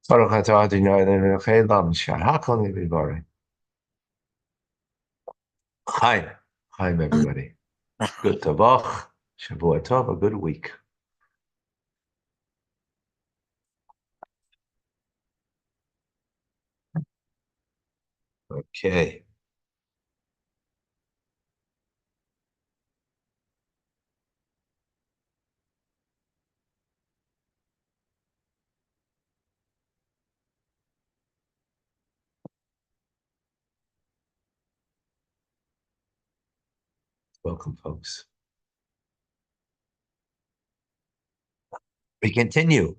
Baruch atah Adonai Eloheinu melech haolam shehakol niv'orei. Hi, everybody. Good tavach, Shavua tov, a good week. Okay. Welcome, folks. We continue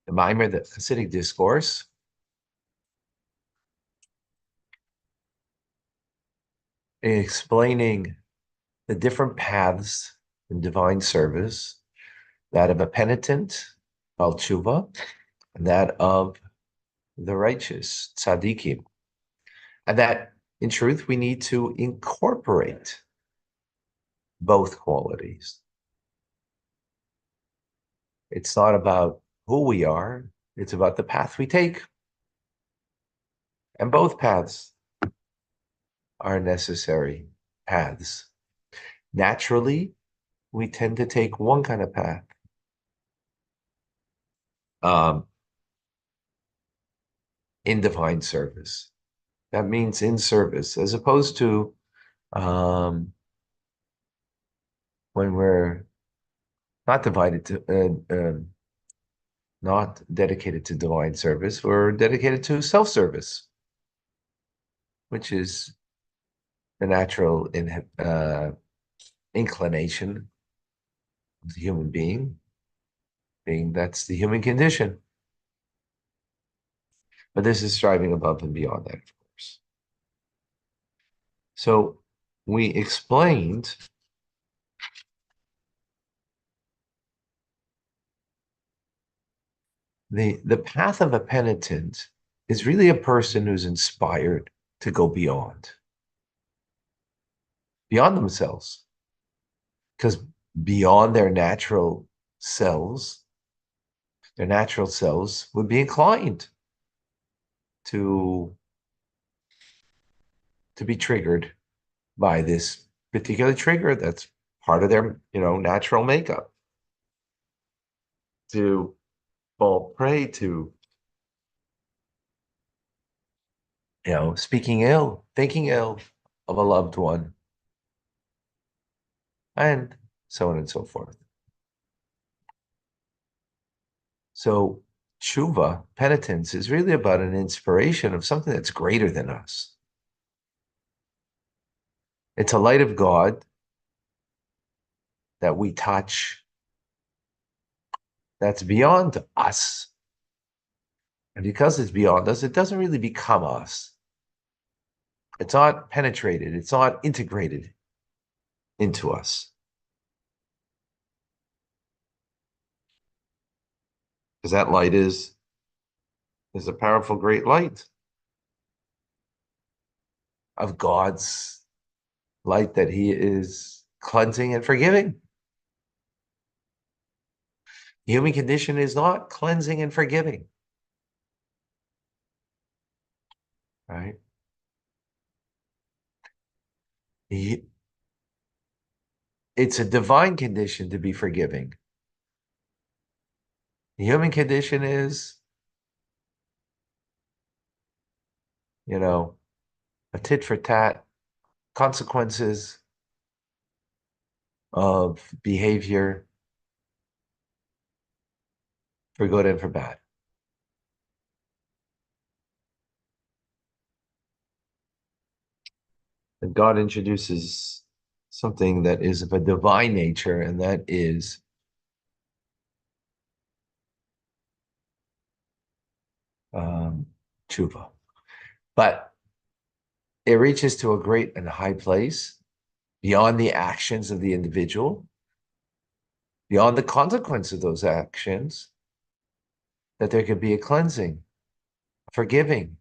the Maimer, the Hasidic discourse, explaining the different paths in divine service, that of a penitent, Bal Tshuva, and that of the righteous, Tzaddikim. And that, in truth, we need to incorporate both qualities. It's not about who we are, it's about the path we take. And both paths are necessary paths. Naturally, we tend to take one kind of path. In divine service. That means in service, as opposed to when we're not not dedicated to divine service, we're dedicated to self-service, which is the natural inclination of the human being, that's the human condition. But this is striving above and beyond that, of course. So we explained the path of a penitent is really a person who's inspired to go beyond themselves, because beyond their natural selves would be inclined to be triggered by this particular trigger that's part of their natural makeup, to fall prey to speaking ill, thinking ill of a loved one, and so on and so forth. So tshuva, penitence, is really about an inspiration of something that's greater than us. It's a light of God that we touch that's beyond us. And because it's beyond us, it doesn't really become us. It's not penetrated. It's not integrated into us. Because that light is a powerful, great light of God's light that he is cleansing and forgiving. The human condition is not cleansing and forgiving. Right? It's a divine condition to be forgiving. The human condition is, a tit for tat, consequences of behavior for good and for bad. And God introduces something that is of a divine nature, and that is tshuva. But it reaches to a great and high place beyond the actions of the individual, beyond the consequence of those actions, that there could be a cleansing, forgiving.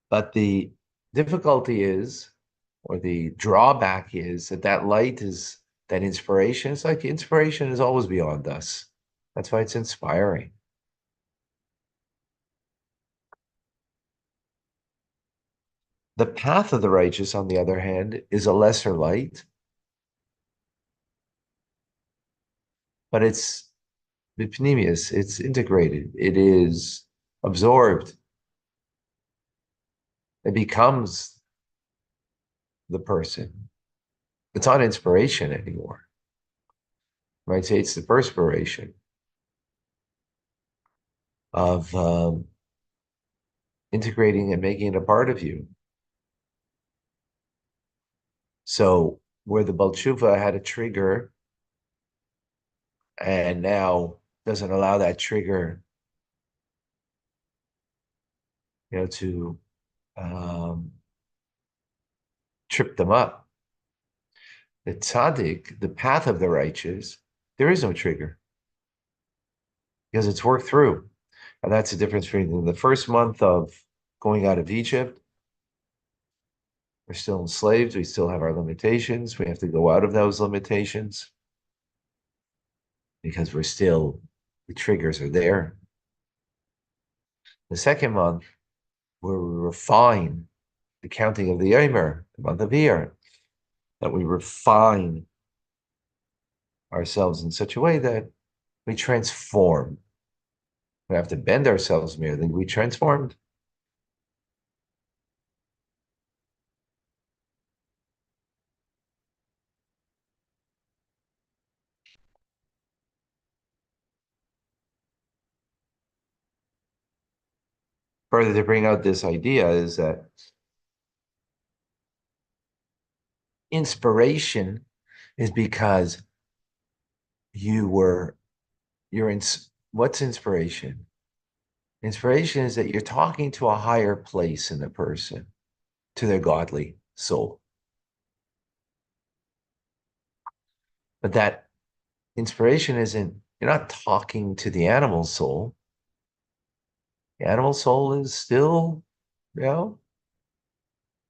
But the difficulty is or the drawback is that that light is that inspiration. It's like inspiration is always beyond us. That's why it's inspiring. The path of the righteous, on the other hand, is a lesser light, but it's bipnimius, it's integrated, it is absorbed, it becomes the person. It's not inspiration anymore. You might say it's the perspiration of integrating and making it a part of you. So where the Balchuva had a trigger and now doesn't allow that trigger, to trip them up. The tzaddik, the path of the righteous, there is no trigger because it's worked through. And that's the difference between the first month of going out of Egypt. We're still enslaved. We still have our limitations. We have to go out of those limitations because the triggers are there. The second month, where we refine the counting of the Yomer, the month of Iyar, that we refine ourselves in such a way that we transform. We have to bend ourselves merely. We transformed. Further to bring out this idea is that inspiration is because you're in. What's inspiration? Inspiration is that you're talking to a higher place in the person, to their godly soul. But that inspiration isn't, you're not talking to the animal soul. The animal soul is still,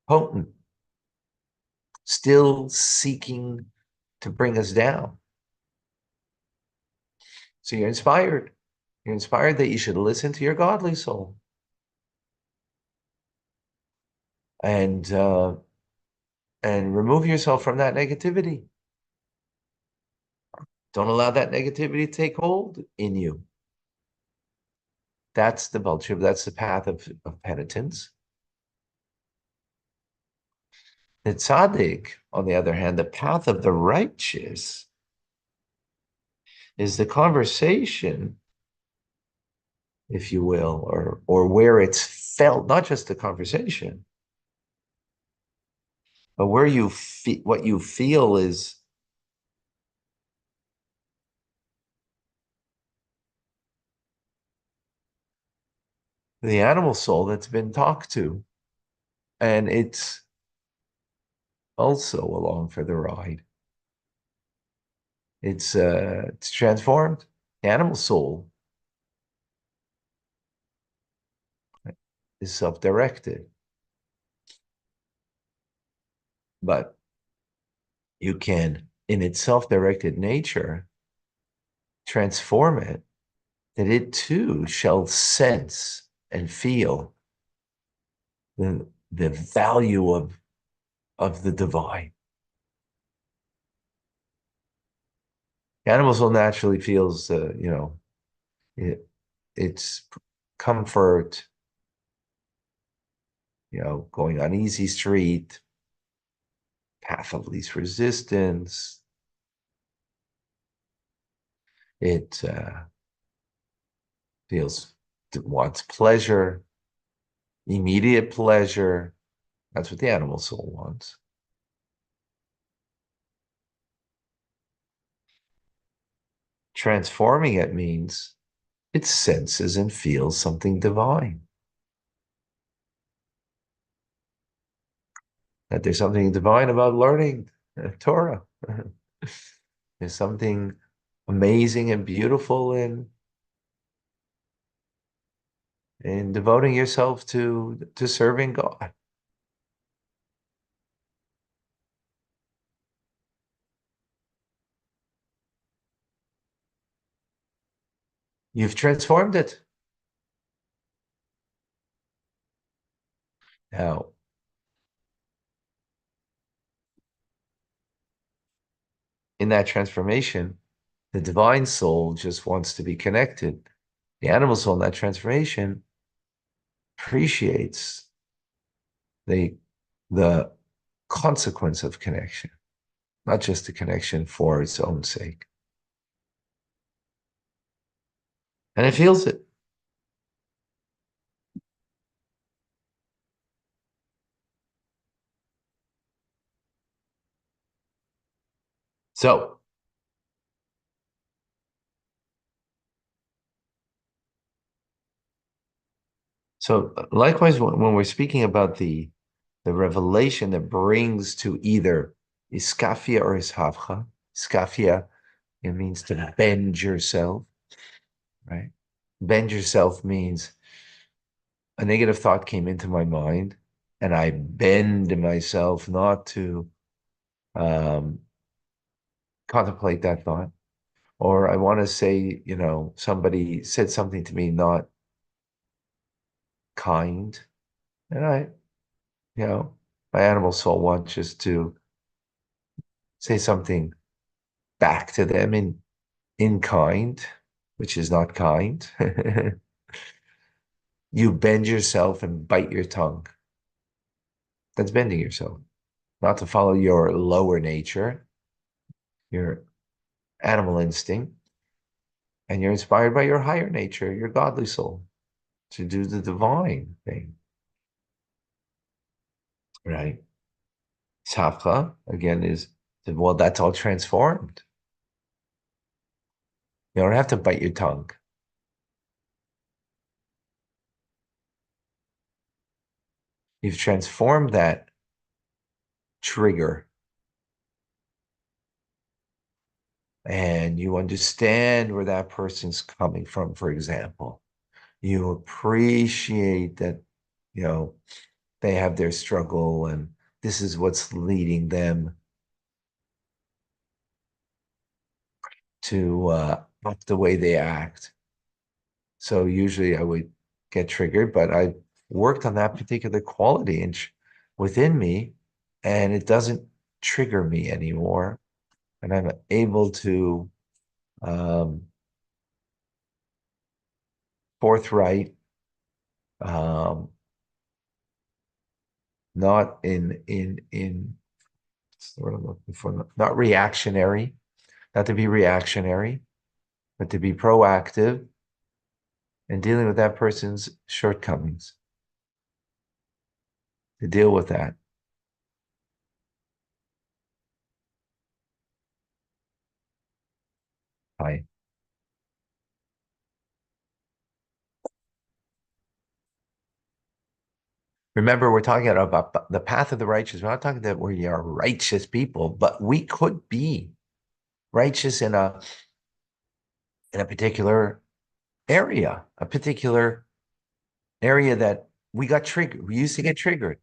potent, still seeking to bring us down. So you're inspired. You're inspired that you should listen to your godly soul. And remove yourself from that negativity. Don't allow that negativity to take hold in you. That's the Balchuv, that's the path of penitence. The tzaddik, on the other hand, the path of the righteous, is the conversation, if you will, or where it's felt, not just the conversation, but where what you feel is the animal soul that's been talked to, and it's also along for the ride. It's transformed. The animal soul is self-directed, but you can, in its self-directed nature, transform it, that it too shall sense and feel the value of the divine. The animal soul naturally feels, its comfort, going on easy street, path of least resistance. It wants pleasure, immediate pleasure. That's what the animal soul wants. Transforming it means it senses and feels something divine. That there's something divine about learning Torah. There's something amazing and beautiful in devoting yourself to serving God. You've transformed it. Now, in that transformation, the divine soul just wants to be connected. The animal soul in that transformation appreciates the the consequence of connection, not just the connection for its own sake. And it feels it. So, so likewise, when we're speaking about the revelation that brings to either iskafia or ishavcha, iskafia, it means to bend yourself, right? Bend yourself means a negative thought came into my mind, and I bend myself not to um, contemplate that thought. Or I want to say, somebody said something to me not kind, and you know, my animal soul wants just to say something back to them in kind, which is not kind. You bend yourself and bite your tongue. That's bending yourself, not to follow your lower nature, your animal instinct, and you're inspired by your higher nature, your godly soul, to do the divine thing, right? Savcha, again, is, well, that's all transformed. You don't have to bite your tongue. You've transformed that trigger, and you understand where that person's coming from, for example. You appreciate that, you know, they have their struggle and this is what's leading them to act the way they act. So usually I would get triggered, but I worked on that particular quality within me, and it doesn't trigger me anymore. And I'm able to um, forthright, um, not in what's the word I'm looking for, not reactionary, not to be reactionary, but to be proactive and dealing with that person's shortcomings, to deal with that. I remember we're talking about the path of the righteous. We're not talking that we are righteous people, but we could be righteous in a particular area, a particular area that we got triggered. We used to get triggered.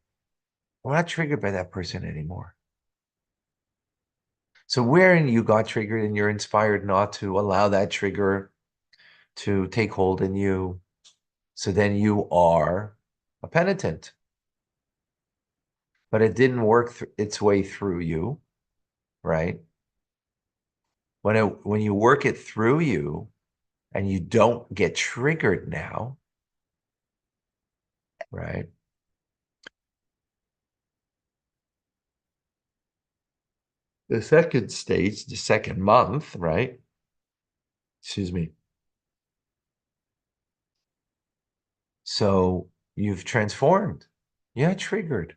We're not triggered by that person anymore. So wherein you got triggered and you're inspired not to allow that trigger to take hold in you, so then you are a penitent. But it didn't work its way through you, right? When you work it through you and you don't get triggered now, right? The second stage, the second month, right? Excuse me. So you've transformed. Yeah, triggered.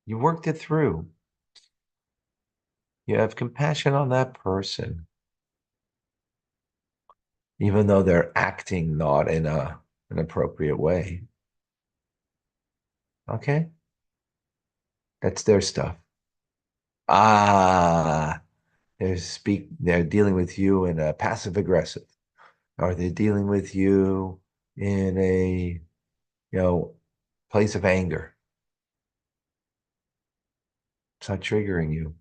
You worked it through. You have compassion on that person, even though they're acting not in an appropriate way. Okay, that's their stuff. Ah, they're dealing with you in a passive aggressive. Or they're dealing with you in a, place of anger. It's not triggering you.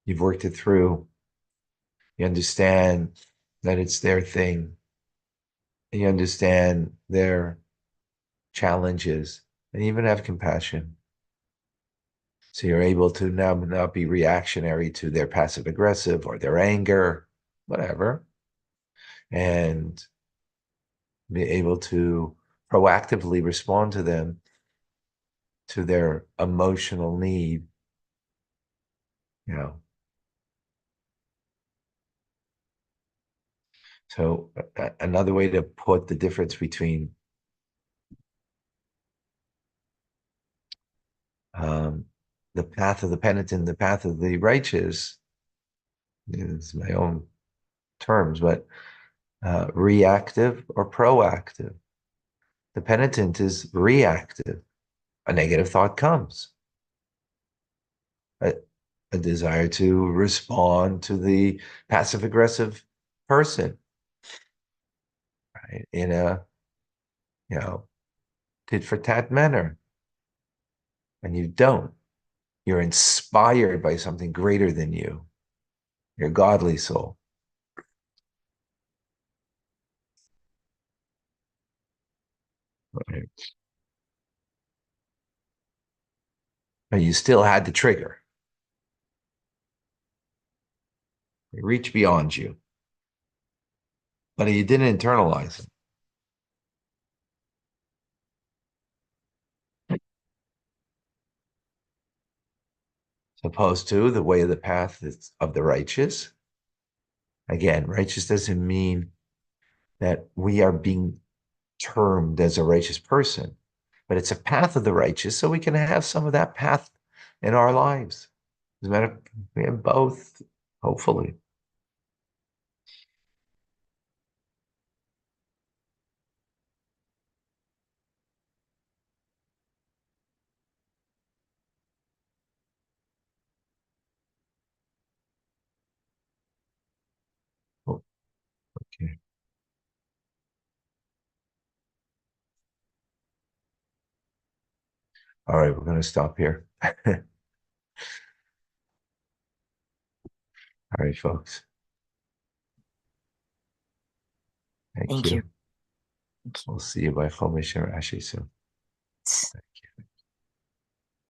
You've worked it through. You understand that it's their thing. You understand their challenges and even have compassion. So you're able to now not be reactionary to their passive aggressive or their anger, whatever, and be able to proactively respond to them, to their emotional need, you know. So another way to put the difference between um, the path of the penitent, the path of the righteous, is my own terms, but reactive or proactive. The penitent is reactive. A negative thought comes, a, a desire to respond to the passive aggressive person, right? In a, you know, tit for tat manner. And you don't. You're inspired by something greater than you, your godly soul. Right? But you still had the trigger. It reached beyond you, but you didn't internalize it. As opposed to the way of the path of the righteous. Again, righteous doesn't mean that we are being termed as a righteous person, but it's a path of the righteous, so we can have some of that path in our lives. As a matter of fact, we have both, hopefully. Oh, okay. All right, we're going to stop here. All right, folks. Thank Thank you. you. We'll see you by Chomesh or Rashi soon.